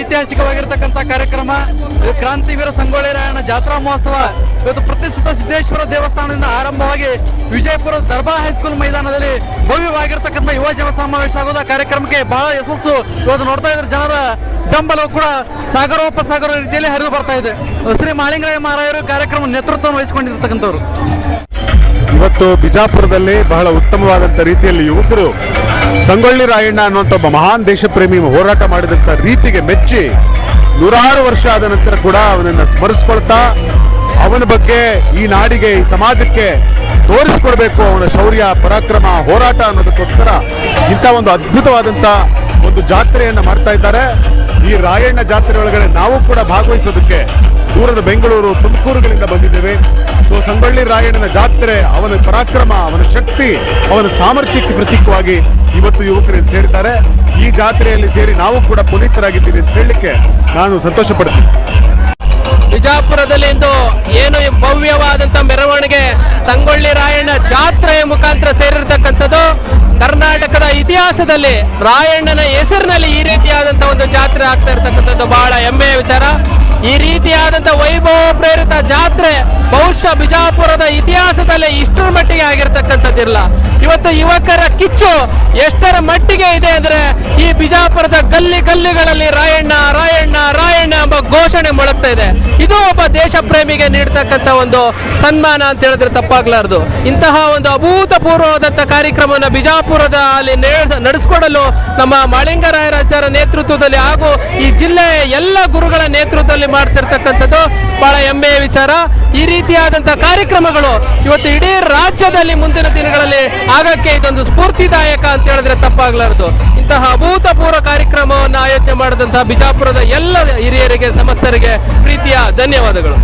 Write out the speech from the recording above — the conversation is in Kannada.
ಐತಿಹಾಸಿಕವಾಗಿರ್ತಕ್ಕಂಥ ಕಾರ್ಯಕ್ರಮ. ಕ್ರಾಂತಿವೀರ ಸಂಗೊಳ್ಳಿ ರಾಯಣ್ಣ ಜಾತ್ರಾ ಮಹೋತ್ಸವ ಇವತ್ತು ಪ್ರತಿಷ್ಠಿತ ಸಿದ್ದೇಶ್ವರ ದೇವಸ್ಥಾನದಿಂದ ಆರಂಭವಾಗಿ ವಿಜಯಪುರ ದರ್ಬಾರ್ ಹೈಸ್ಕೂಲ್ ಮೈದಾನದಲ್ಲಿ ಭವ್ಯವಾಗಿರ್ತಕ್ಕಂಥ ಯುವಜನ ಸಮಾವೇಶ ಆಗೋದ ಕಾರ್ಯಕ್ರಮಕ್ಕೆ ಬಹಳ ಯಶಸ್ಸು ಇವತ್ತು ನೋಡ್ತಾ ಇದ್ರೆ ಜನರ ಬೆಂಬಲವು ಕೂಡ ಸಾಗರೋಪಸಾಗರ ರೀತಿಯಲ್ಲಿ ಹರಿದು ಬರ್ತಾ ಇದೆ. ಶ್ರೀ ಮಾಳಿಂಗರಾಯ ಮಹಾರಾಯರು ಕಾರ್ಯಕ್ರಮ ನೇತೃತ್ವವನ್ನು ವಹಿಸಿಕೊಂಡಿರ್ತಕ್ಕಂಥವ್ರು. ಇವತ್ತು ಬಿಜಾಪುರದಲ್ಲಿ ಬಹಳ ಉತ್ತಮವಾದಂಥ ರೀತಿಯಲ್ಲಿ ಯುವಕರು ಸಂಗೊಳ್ಳಿ ರಾಯಣ್ಣ ಅನ್ನುವಂಥ ಒಬ್ಬ ಮಹಾನ್ ದೇಶಪ್ರೇಮಿ ಹೋರಾಟ ಮಾಡಿದಂಥ ರೀತಿಗೆ ಮೆಚ್ಚಿ 100 ವರ್ಷ ಆದ ನಂತರ ಕೂಡ ಅವನನ್ನು ಸ್ಮರಿಸ್ಕೊಳ್ತಾ ಅವನ ಬಗ್ಗೆ ಈ ನಾಡಿಗೆ ಈ ಸಮಾಜಕ್ಕೆ ತೋರಿಸ್ಕೊಡ್ಬೇಕು ಅವನ ಶೌರ್ಯ ಪರಾಕ್ರಮ ಹೋರಾಟ ಅನ್ನೋದಕ್ಕೋಸ್ಕರ ಇಂಥ ಒಂದು ಅದ್ಭುತವಾದಂಥ ಒಂದು ಜಾತ್ರೆಯನ್ನು ಮಾಡ್ತಾ ಇದ್ದಾರೆ. ಈ ರಾಯಣ್ಣ ಜಾತ್ರೆ ಒಳಗಡೆ ನಾವು ಕೂಡ ಭಾಗವಹಿಸೋದಕ್ಕೆ ದೂರದ ಬೆಂಗಳೂರು ತುಮಕೂರುಗಳಿಂದ ಬಂದಿದ್ದೇವೆ. ಸೊ ಸಂಗೊಳ್ಳಿ ರಾಯಣ್ಣನ ಜಾತ್ರೆ ಅವನ ಪರಾಕ್ರಮ ಅವನ ಶಕ್ತಿ ಅವನ ಸಾಮರ್ಥ್ಯಕ್ಕೆ ಪ್ರತೀಕವಾಗಿ ಇವತ್ತು ಯುವಕರು ಸೇರಿದ್ದಾರೆ. ಈ ಜಾತ್ರೆಯಲ್ಲಿ ಸೇರಿ ನಾವು ಕೂಡ ಪುನೀತರಾಗಿದ್ದೀವಿ ಅಂತ ಹೇಳಲಿಕ್ಕೆ ನಾನು ಸಂತೋಷ ಪಡ್ತೀನಿ. ಬಿಜಾಪುರದಲ್ಲಿ ಇಂದು ಏನು ಭವ್ಯವಾದಂತ ಮೆರವಣಿಗೆ ಸಂಗೊಳ್ಳಿ ರಾಯಣ್ಣ ಜಾತ್ರೆಯ ಮುಖಾಂತರ ಸೇರಿರ್ತಕ್ಕಂಥದ್ದು ಕರ್ನಾಟಕದ ಇತಿಹಾಸದಲ್ಲಿ ರಾಯಣ್ಣನ ಹೆಸರಿನಲ್ಲಿ ಈ ರೀತಿಯಾದಂತಹ ಒಂದು ಜಾತ್ರೆ ಆಗ್ತಾ ಇರ್ತಕ್ಕಂಥದ್ದು ಬಹಳ ಹೆಮ್ಮೆಯ ವಿಚಾರ. ಈ ರೀತಿಯಾದಂತಹ ವೈಭವ ಪ್ರೇರಿತ ಜಾತ್ರೆ ಬಹುಶಃ ಬಿಜಾಪುರದ ಇತಿಹಾಸದಲ್ಲಿ ಇಷ್ಟರ ಮಟ್ಟಿಗೆ ಆಗಿರ್ತಕ್ಕಂಥದ್ದಿಲ್ಲ. ಇವತ್ತು ಯುವಕರ ಕಿಚ್ಚು ಎಷ್ಟರ ಮಟ್ಟಿಗೆ ಇದೆ ಅಂದ್ರೆ ಈ ಬಿಜಾಪುರದ ಗಲ್ಲಿಗಳಲ್ಲಿ ರಾಯಣ್ಣ ರಾಯಣ್ಣ ರಾಯಣ್ಣ ಎಂಬ ಘೋಷಣೆ ಮೊಳಗ್ತಾ ಇದೆ. ಇದು ಒಬ್ಬ ದೇಶ ಪ್ರೇಮಿಗೆ ನೀಡತಕ್ಕಂಥ ಒಂದು ಸನ್ಮಾನ ಅಂತ ಹೇಳಿದ್ರೆ ತಪ್ಪಾಗ್ಲಾರ್ದು. ಇಂತಹ ಒಂದು ಅಭೂತಪೂರ್ವವಾದಂತಹ ಕಾರ್ಯಕ್ರಮವನ್ನು ಬಿಜಾಪುರದ ಅಲ್ಲಿ ನಡೆಸಿಕೊಡಲು ನಮ್ಮ ಮಾಳಿಂಗರಾಯರಾಚಾರ್ಯ ನೇತೃತ್ವದಲ್ಲಿ ಹಾಗೂ ಈ ಜಿಲ್ಲೆಯ ಎಲ್ಲ ಗುರುಗಳ ನೇತೃತ್ವದಲ್ಲಿ ಮಾಡ್ತಿರ್ತಕ್ಕಂಥದ್ದು ಬಹಳ ಹೆಮ್ಮೆಯ ವಿಚಾರ. ಈ ರೀತಿಯಾದಂತಹ ಕಾರ್ಯಕ್ರಮಗಳು ಇವತ್ತು ಇಡೀ ರಾಜ್ಯದಲ್ಲಿ ಮುಂದಿನ ದಿನಗಳಲ್ಲಿ ಆಗಕ್ಕೆ ಇದೊಂದು ಸ್ಫೂರ್ತಿದಾಯಕ ಅಂತ ಹೇಳಿದ್ರೆ ತಪ್ಪಾಗ್ಲಾರ್ದು. ಇಂತಹ ಅಭೂತಪೂರ್ವ ಕಾರ್ಯಕ್ರಮವನ್ನು ಆಯೋಜನೆ ಮಾಡಿದಂತಹ ಬಿಜಾಪುರದ ಎಲ್ಲ ಹಿರಿಯರಿಗೆ ಸಮಸ್ತರಿಗೆ ಪ್ರೀತಿಯ ಧನ್ಯವಾದಗಳು.